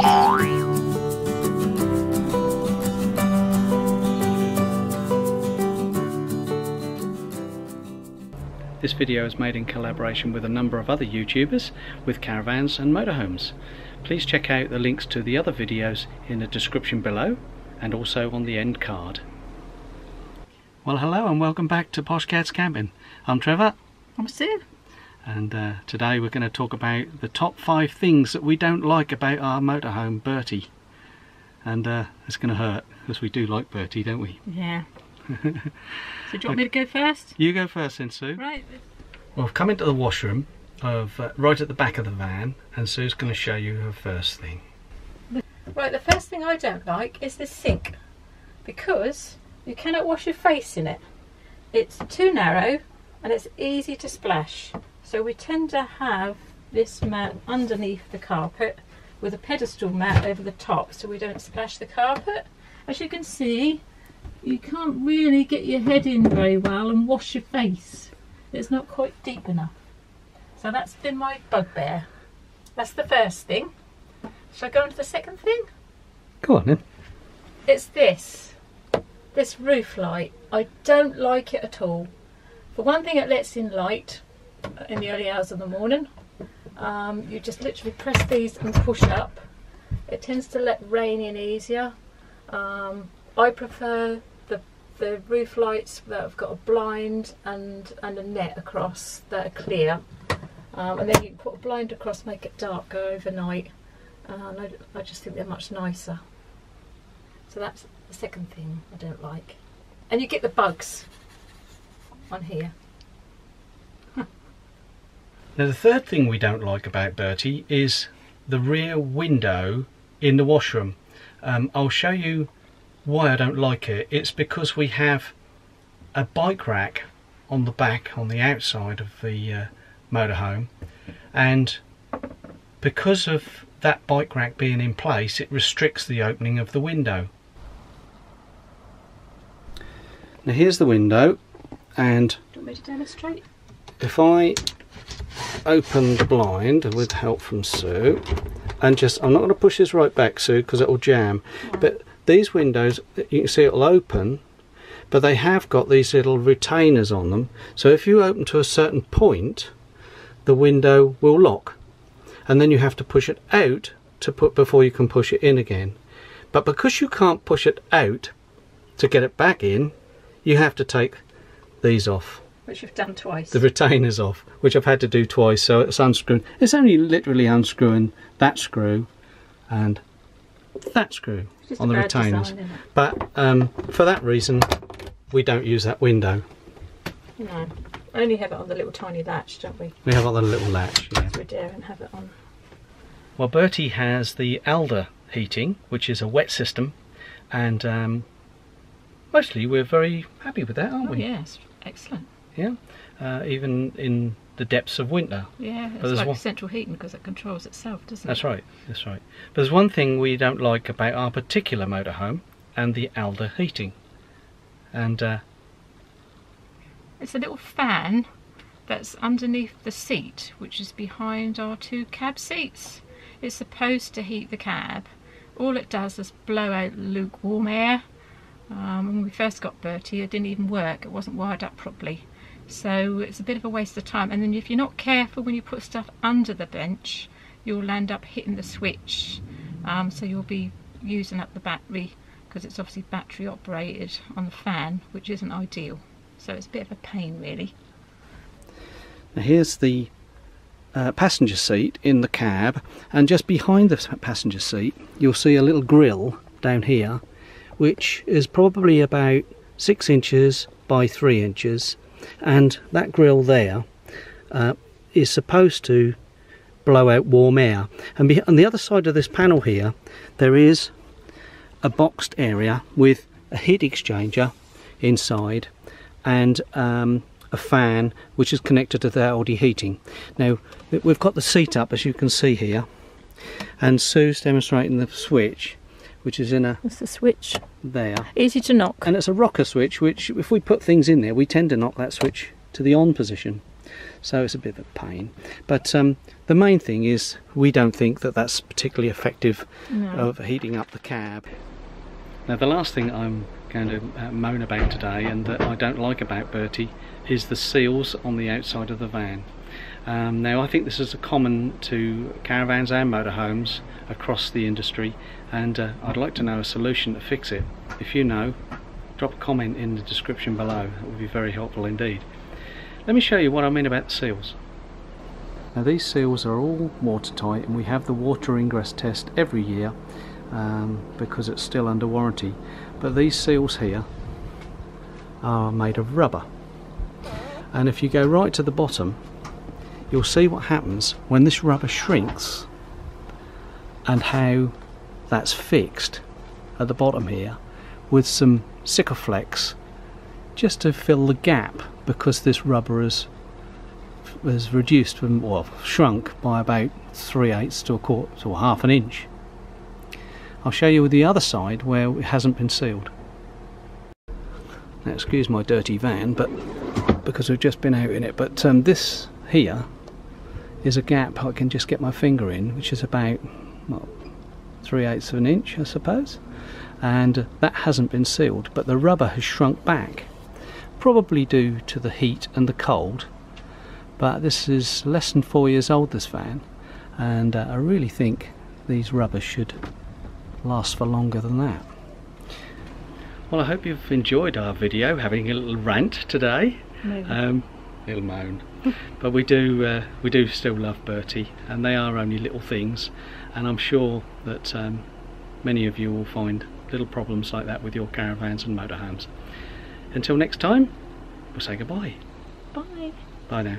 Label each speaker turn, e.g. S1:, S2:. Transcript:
S1: This video is made in collaboration with a number of other YouTubers with caravans and motorhomes. Please check out the links to the other videos in the description below and also on the end card. Well, hello and welcome back to Poshcats Camping. I'm Trevor.
S2: I'm Sue.
S1: And today we're going to talk about the top 5 things that we don't like about our motorhome Bertie. And it's going to hurt because we do like Bertie, don't we?
S2: Yeah. So do you want me to go first?
S1: You go first then, Sue.
S2: Right.
S1: Well, I've come into the washroom of right at the back of the van, and Sue's going to show you her first thing.
S2: Right, the first thing I don't like is this sink, because you cannot wash your face in it. It's too narrow and it's easy to splash. So we tend to have this mat underneath the carpet with a pedestal mat over the top so we don't splash the carpet. As you can see, you can't really get your head in very well and wash your face. It's not quite deep enough. So that's been my bugbear. That's the first thing. Shall I go on to the second thing?
S1: Go on then.
S2: It's this roof light. I don't like it at all. For one thing, it lets in light in the early hours of the morning. You just literally press these and push up. It tends to let rain in easier. I prefer the roof lights that have got a blind and a net across that are clear. And then you can put a blind across, make it darker overnight. I just think they're much nicer. So that's the second thing I don't like. And you get the bugs on here.
S1: Now the third thing we don't like about Bertie is the rear window in the washroom. I'll show you why I don't like it. It's because we have a bike rack on the back, on the outside of the motorhome, and because of that bike rack being in place, it restricts the opening of the window. Now here's the window, and
S2: Do you want me to demonstrate?
S1: if I open the blind with help from Sue, and I'm not going to push this right back, Sue, because it will jam, but these windows, you can see it'll open, but they have got these little retainers on them, so if you open to a certain point, the window will lock, and then you have to push it out before you can push it in again. But because you can't push it out to get it back in, you have to take these off.
S2: Which you've done twice.
S1: The retainers off, which I've had to do twice, so it's unscrewing. It's only literally unscrewing that screw and that screw on the retainers.
S2: Design,
S1: but for that reason, we don't use that window.
S2: No, only have it on the little tiny latch, don't we?
S1: We have it on the little latch, yeah.
S2: We dare and have it on.
S1: Well, Bertie has the Alder heating, which is a wet system, and mostly we're very happy with that, aren't we?
S2: Yes, excellent.
S1: Yeah, even in the depths of winter.
S2: Yeah, it's like central heating because it controls itself, doesn't it?
S1: That's right, that's right. But there's one thing we don't like about our particular motorhome and the Alder heating. And
S2: it's a little fan that's underneath the seat, which is behind our 2 cab seats. It's supposed to heat the cab. All it does is blow out lukewarm air. When we first got Bertie, it didn't even work. It wasn't wired up properly. So it's a bit of a waste of time. And then if you're not careful when you put stuff under the bench, you'll end up hitting the switch. So you'll be using up the battery, because it's obviously battery operated on the fan, which isn't ideal. So it's a bit of a pain, really.
S1: Now here's the passenger seat in the cab, and just behind the passenger seat you'll see a little grille down here, which is probably about 6 inches by 3 inches, and that grille there is supposed to blow out warm air. And on the other side of this panel here there is a boxed area with a heat exchanger inside and a fan which is connected to the Alder heating. Now we've got the seat up, as you can see here, and Sue's demonstrating the switch, which is in a...
S2: That's the switch.
S1: There.
S2: Easy to knock.
S1: And it's a rocker switch, which if we put things in there we tend to knock that switch to the on position. so it's a bit of a pain. But the main thing is we don't think that that's particularly effective of heating up the cab. Now the last thing I'm going to moan about today, and that I don't like about Bertie, is the seals on the outside of the van. Now I think this is common to caravans and motorhomes across the industry, and I'd like to know a solution to fix it. If you know, drop a comment in the description below. That would be very helpful indeed. Let me show you what I mean about the seals. Now these seals are all watertight, and we have the water ingress test every year because it's still under warranty. But these seals here are made of rubber, and if you go right to the bottom, you'll see what happens when this rubber shrinks and how that's fixed at the bottom here with some Sikaflex just to fill the gap, because this rubber has reduced, well, shrunk by about 3/8 to a quarter to half an inch. I'll show you the other side where it hasn't been sealed. Now excuse my dirty van, but because we've just been out in it, but this here is a gap I can just get my finger in, which is about, well, 3/8 of an inch, I suppose, and that hasn't been sealed, but the rubber has shrunk back, probably due to the heat and the cold. But this is less than 4 years old, this van, and I really think these rubbers should last for longer than that. Well, I hope you've enjoyed our video, having a little rant today, little moan. But we do still love Bertie, and they are only little things, and I'm sure that many of you will find little problems like that with your caravans and motorhomes. Until next time, we'll say goodbye.
S2: Bye.
S1: Bye now.